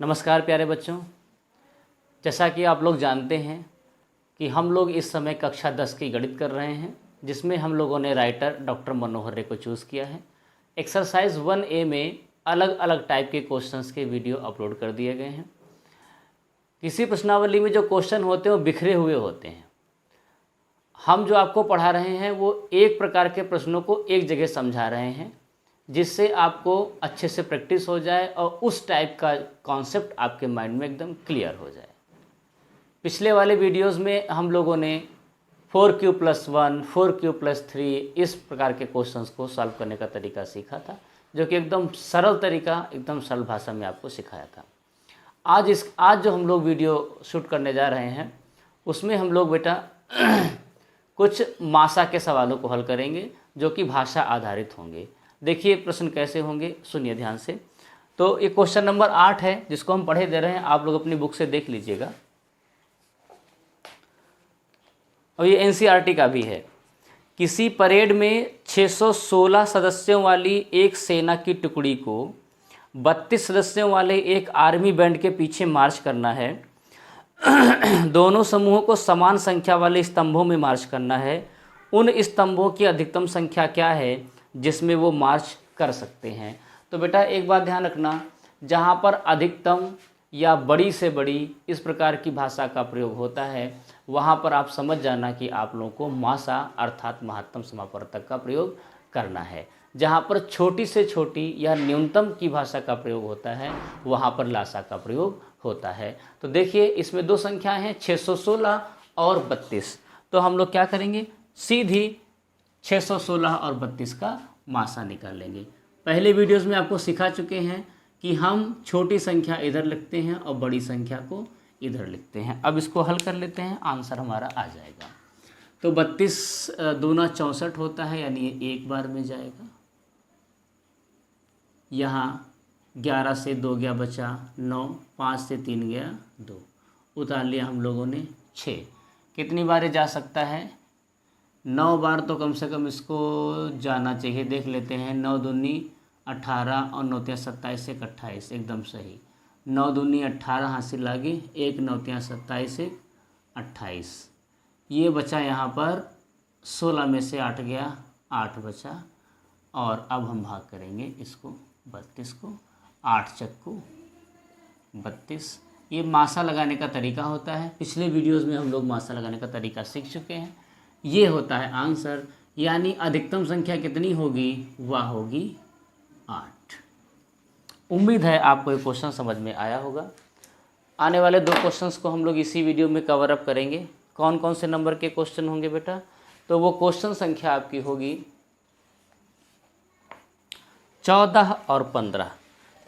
नमस्कार प्यारे बच्चों। जैसा कि आप लोग जानते हैं कि हम लोग इस समय कक्षा 10 की गणित कर रहे हैं, जिसमें हम लोगों ने राइटर डॉक्टर मनोहर रे को चूज़ किया है। एक्सरसाइज 1A में अलग अलग टाइप के क्वेश्चंस के वीडियो अपलोड कर दिए गए हैं। किसी प्रश्नावली में जो क्वेश्चन होते हैं वो बिखरे हुए होते हैं। हम जो आपको पढ़ा रहे हैं वो एक प्रकार के प्रश्नों को एक जगह समझा रहे हैं, जिससे आपको अच्छे से प्रैक्टिस हो जाए और उस टाइप का कॉन्सेप्ट आपके माइंड में एकदम क्लियर हो जाए। पिछले वाले वीडियोस में हम लोगों ने 4q+1, 4q+3 इस प्रकार के क्वेश्चंस को सॉल्व करने का तरीका सीखा था, जो कि एकदम सरल तरीका, एकदम सरल भाषा में आपको सिखाया था। आज जो हम लोग वीडियो शूट करने जा रहे हैं उसमें हम लोग बेटा कुछ मासा के सवालों को हल करेंगे, जो कि भाषा आधारित होंगे। देखिए प्रश्न कैसे होंगे, सुनिए ध्यान से। तो ये क्वेश्चन नंबर 8 है, जिसको हम पढ़े दे रहे हैं, आप लोग अपनी बुक से देख लीजिएगा। और ये एनसीईआरटी का भी है। किसी परेड में 616 सदस्यों वाली एक सेना की टुकड़ी को 32 सदस्यों वाले एक आर्मी बैंड के पीछे मार्च करना है। दोनों समूहों को समान संख्या वाले स्तंभों में मार्च करना है। उन स्तंभों की अधिकतम संख्या क्या है जिसमें वो मार्च कर सकते हैं। तो बेटा एक बात ध्यान रखना, जहाँ पर अधिकतम या बड़ी से बड़ी इस प्रकार की भाषा का प्रयोग होता है, वहाँ पर आप समझ जाना कि आप लोगों को मासा अर्थात महत्तम समापवर्तक का प्रयोग करना है। जहाँ पर छोटी से छोटी या न्यूनतम की भाषा का प्रयोग होता है, वहाँ पर लासा का प्रयोग होता है। तो देखिए इसमें दो संख्याएं हैं, 616 और 32। तो हम लोग क्या करेंगे, सीधी 616 और 32 का मासा निकाल लेंगे। पहले वीडियोस में आपको सिखा चुके हैं कि हम छोटी संख्या इधर लिखते हैं और बड़ी संख्या को इधर लिखते हैं। अब इसको हल कर लेते हैं, आंसर हमारा आ जाएगा। तो 32 दूना 64 होता है, यानी ये एक बार में जाएगा। यहाँ 11 से 2 गया बचा 9, 5 से 3 गया 2, उतार लिया हम लोगों ने 6। कितनी बार जा सकता है, 9 बार तो कम से कम इसको जाना चाहिए। देख लेते हैं, 9 दूनी 18 और 9 27 से 28, एकदम सही। 9 दूनी 18 हासिल लागे, 1 9 27 से 28। ये बचा यहाँ पर 16 में से 8 गया, 8 बचा। और अब हम भाग करेंगे इसको 32 को, 8 चक्कू 32। ये मासा लगाने का तरीका होता है। पिछले वीडियोस में हम लोग मासा लगाने का तरीका सीख चुके हैं। ये होता है आंसर, यानी अधिकतम संख्या कितनी होगी, वह होगी 8। उम्मीद है आपको ये क्वेश्चन समझ में आया होगा। आने वाले 2 क्वेश्चंस को हम लोग इसी वीडियो में कवर अप करेंगे। कौन कौन से नंबर के क्वेश्चन होंगे बेटा, तो वो क्वेश्चन संख्या आपकी होगी 14 और 15।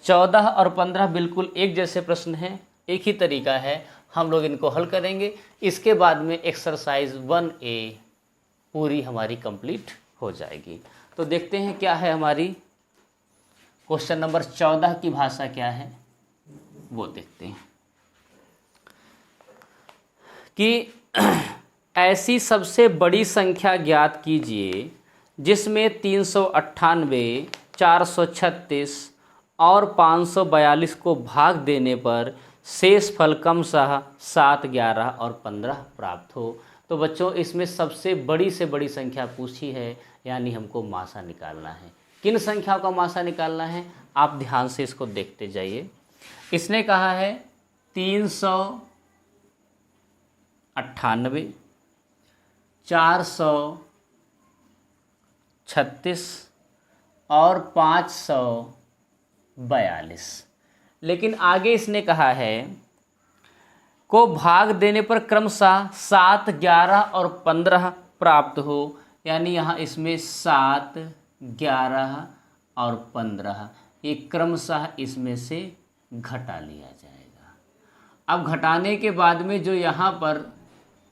14 और 15 बिल्कुल एक जैसे प्रश्न हैं, एक ही तरीका है, हम लोग इनको हल करेंगे। इसके बाद में एक्सरसाइज 1A पूरी हमारी कंप्लीट हो जाएगी। तो देखते हैं क्या है हमारी क्वेश्चन नंबर 14 की भाषा क्या है, वो देखते हैं कि ऐसी सबसे बड़ी संख्या ज्ञात कीजिए जिसमें 398, 436 और 542 को भाग देने पर शेष फल क्रमशः 7, 11 और 15 प्राप्त हो। तो बच्चों इसमें सबसे बड़ी से बड़ी संख्या पूछी है, यानी हमको मासा निकालना है। किन संख्याओं का मासा निकालना है, आप ध्यान से इसको देखते जाइए। इसने कहा है 398, 436 और 542, लेकिन आगे इसने कहा है को भाग देने पर क्रमशः 7, 11 और 15 प्राप्त हो, यानी यहाँ इसमें 7, 11 और 15 ये क्रमशः इसमें से घटा लिया जाएगा। अब घटाने के बाद में जो यहाँ पर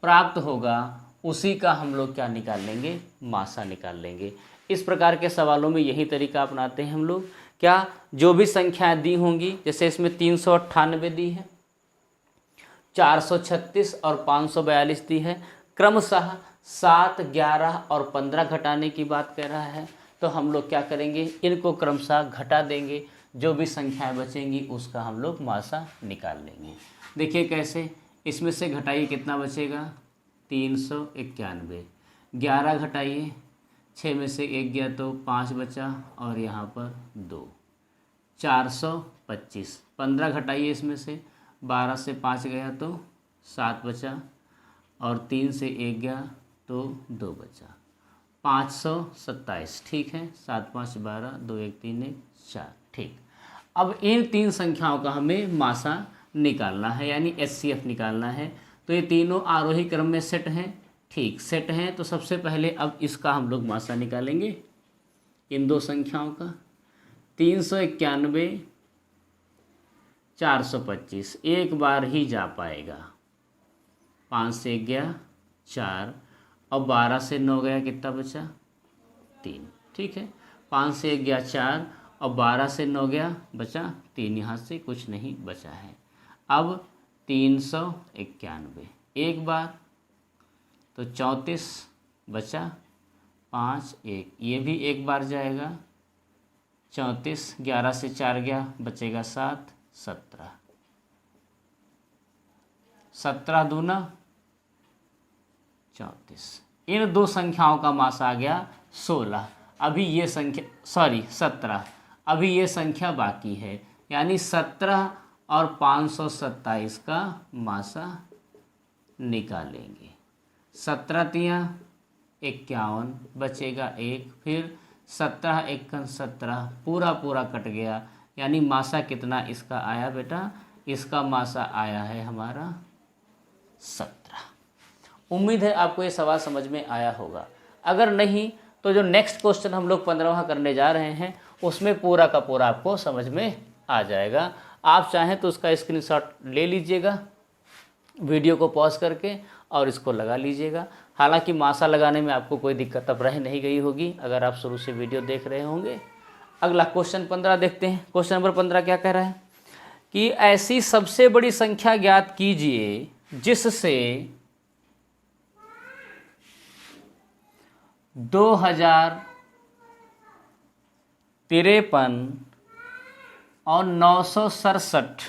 प्राप्त होगा उसी का हम लोग क्या निकाल लेंगे, मासा निकाल लेंगे। इस प्रकार के सवालों में यही तरीका अपनाते हैं हम लोग। क्या जो भी संख्याएं दी होंगी, जैसे इसमें 398 दी है, 436 और 542 दी है, क्रमशः 7, 11 और 15 घटाने की बात कह रहा है, तो हम लोग क्या करेंगे, इनको क्रमशः घटा देंगे। जो भी संख्याएं बचेंगी उसका हम लोग मासा निकाल लेंगे। देखिए कैसे, इसमें से घटाइए कितना बचेगा 391, 11 घटाइए 6 में से 1 गया तो 5 बचा और यहाँ पर 2, 425। 15 घटाइए इसमें से, 12 से 5 गया तो 7 बचा और 3 से 1 गया तो 2 बचा, 527। ठीक है, 7 5 12, 2 1 3 1 4। ठीक, अब इन 3 संख्याओं का हमें मासा निकालना है, यानी HCF निकालना है। तो ये तीनों आरोही क्रम में सेट हैं। ठीक, सेट हैं तो सबसे पहले अब इसका हम लोग मासा निकालेंगे, इन 2 संख्याओं का। 391 425 एक बार ही जा पाएगा, 5 से 1 गया 4 और 12 से 9 गया कितना बचा 3। ठीक है, 5 से 1 गया 4 और 12 से 9 गया बचा 3, यहाँ से कुछ नहीं बचा है। अब 391 एक बार तो 34 बचा, 5 1 ये भी एक बार जाएगा, 34, 11 से 4 गया बचेगा 7, 17, 17 दूना 34। इन 2 संख्याओं का मास आ गया 16। अभी ये संख्या 17, अभी ये संख्या बाकी है, यानी 17 और 527 का मासा निकालेंगे। 17 तियाँ 51 बचेगा 1, फिर 17 1 17 पूरा कट गया, यानी मासा कितना इसका आया बेटा, इसका मासा आया है हमारा 17। उम्मीद है आपको ये सवाल समझ में आया होगा। अगर नहीं तो जो नेक्स्ट क्वेश्चन हम लोग 15वां करने जा रहे हैं उसमें पूरा का पूरा आपको समझ में आ जाएगा। आप चाहें तो उसका स्क्रीनशॉट ले लीजिएगा वीडियो को पॉज करके और इसको लगा लीजिएगा। हालांकि मासा लगाने में आपको कोई दिक्कत अब रह नहीं गई होगी अगर आप शुरू से वीडियो देख रहे होंगे। अगला क्वेश्चन 15 देखते हैं। क्वेश्चन नंबर 15 क्या कह रहा है कि ऐसी सबसे बड़ी संख्या ज्ञात कीजिए जिससे 2053 और 967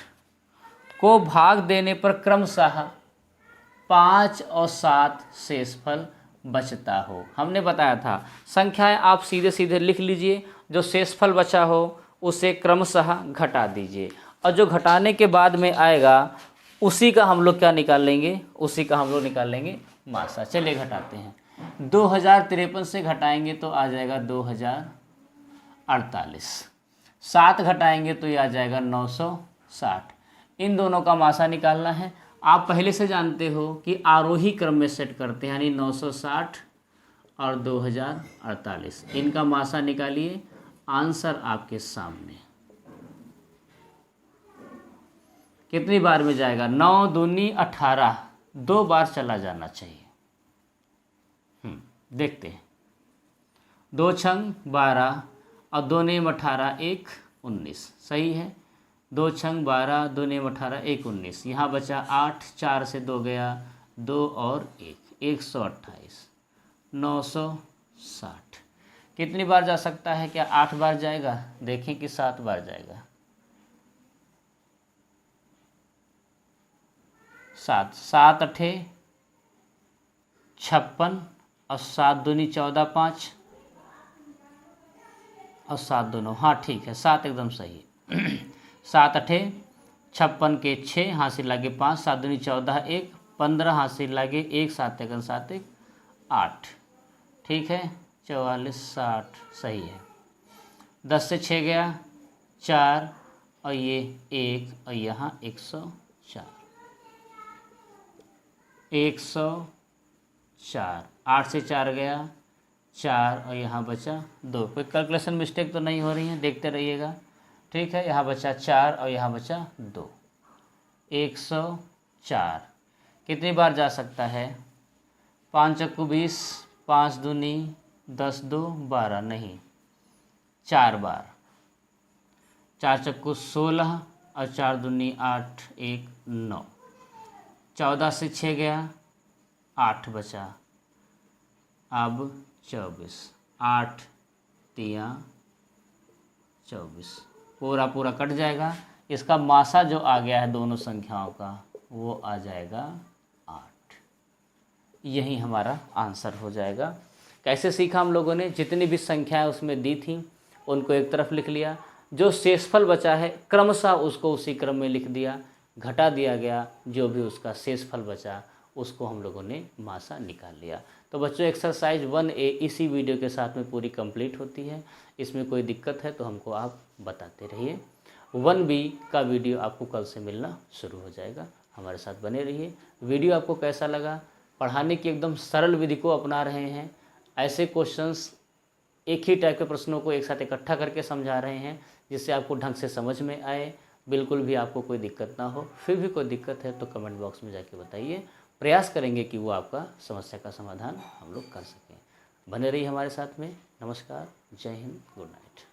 को भाग देने पर क्रमशः 5 और 7 शेषफल बचता हो। हमने बताया था संख्याएं आप सीधे सीधे लिख लीजिए, जो शेषफल बचा हो उसे क्रमशः घटा दीजिए और जो घटाने के बाद में आएगा उसी का हम लोग क्या निकाल लेंगे, उसी का हम लोग निकाल लेंगे मासा। चलिए घटाते हैं। 2053 से घटाएंगे तो आ जाएगा 2048, 7 घटाएंगे तो ये आ जाएगा 960। इन दोनों का मासा निकालना है। आप पहले से जानते हो कि आरोही क्रम में सेट करते हैं, यानी 960 और 2048। इनका मासा निकालिए, आंसर आपके सामने। कितनी बार में जाएगा, 9 दूनी 18, 2 बार चला जाना चाहिए। देखते हैं, 2 छंग 12 और 2 नेम 18, 1 19 सही है। 2 छंग 12, 2 नेम 18, 1 19। यहाँ बचा 8, 4 से 2 गया 2 और 1, 128, 960। कितनी बार जा सकता है, क्या 8 बार जाएगा? देखें कि 7 बार जाएगा। 7 7 8 56 और 7 दूनी 14, 5 और 7 दोनों, हाँ ठीक है, 7 एकदम सही है। 7 8 56 के 6 हासिल लागे 5, 7 दूनी 14, 1 15 हासिल लागे 1, 7 1 7 1 8, ठीक है, 44 60 सही है। 10 से 6 गया 4 और ये 1 और यहाँ 104, 104। 8 से 4 गया 4 और यहाँ बचा 2। कोई कैलकुलेशन मिस्टेक तो नहीं हो रही है, देखते रहिएगा, ठीक है। यहाँ बचा 4 और यहाँ बचा 2, 104। कितनी बार जा सकता है? 5 चक्कू 20, 5 दूनी 10, 2 12, नहीं 4 बार। 4 चक्कू 16 और 4 दूनी 8, 1 9। 14 से 6 गया 8 बचा, अब 24, 8 3 24, पूरा पूरा कट जाएगा। इसका मासा जो आ गया है दोनों संख्याओं का वो आ जाएगा 8। यही हमारा आंसर हो जाएगा। कैसे सीखा हम लोगों ने, जितनी भी संख्याएं उसमें दी थी उनको एक तरफ लिख लिया, जो शेषफल बचा है क्रमशः उसको उसी क्रम में लिख दिया, घटा दिया गया, जो भी उसका शेषफल बचा उसको हम लोगों ने मासा निकाल लिया। तो बच्चों एक्सरसाइज 1A इसी वीडियो के साथ में पूरी कंप्लीट होती है। इसमें कोई दिक्कत है तो हमको आप बताते रहिए। 1B का वीडियो आपको कल से मिलना शुरू हो जाएगा, हमारे साथ बने रहिए। वीडियो आपको कैसा लगा, पढ़ाने की एकदम सरल विधि को अपना रहे हैं, ऐसे क्वेश्चंस एक ही टाइप के प्रश्नों को एक साथ इकट्ठा करके समझा रहे हैं जिससे आपको ढंग से समझ में आए, बिल्कुल भी आपको कोई दिक्कत ना हो। फिर भी कोई दिक्कत है तो कमेंट बॉक्स में जाके बताइए, प्रयास करेंगे कि वो आपका समस्या का समाधान हम लोग कर सकें। बने रहिए हमारे साथ में। नमस्कार, जय हिंद, गुड नाइट।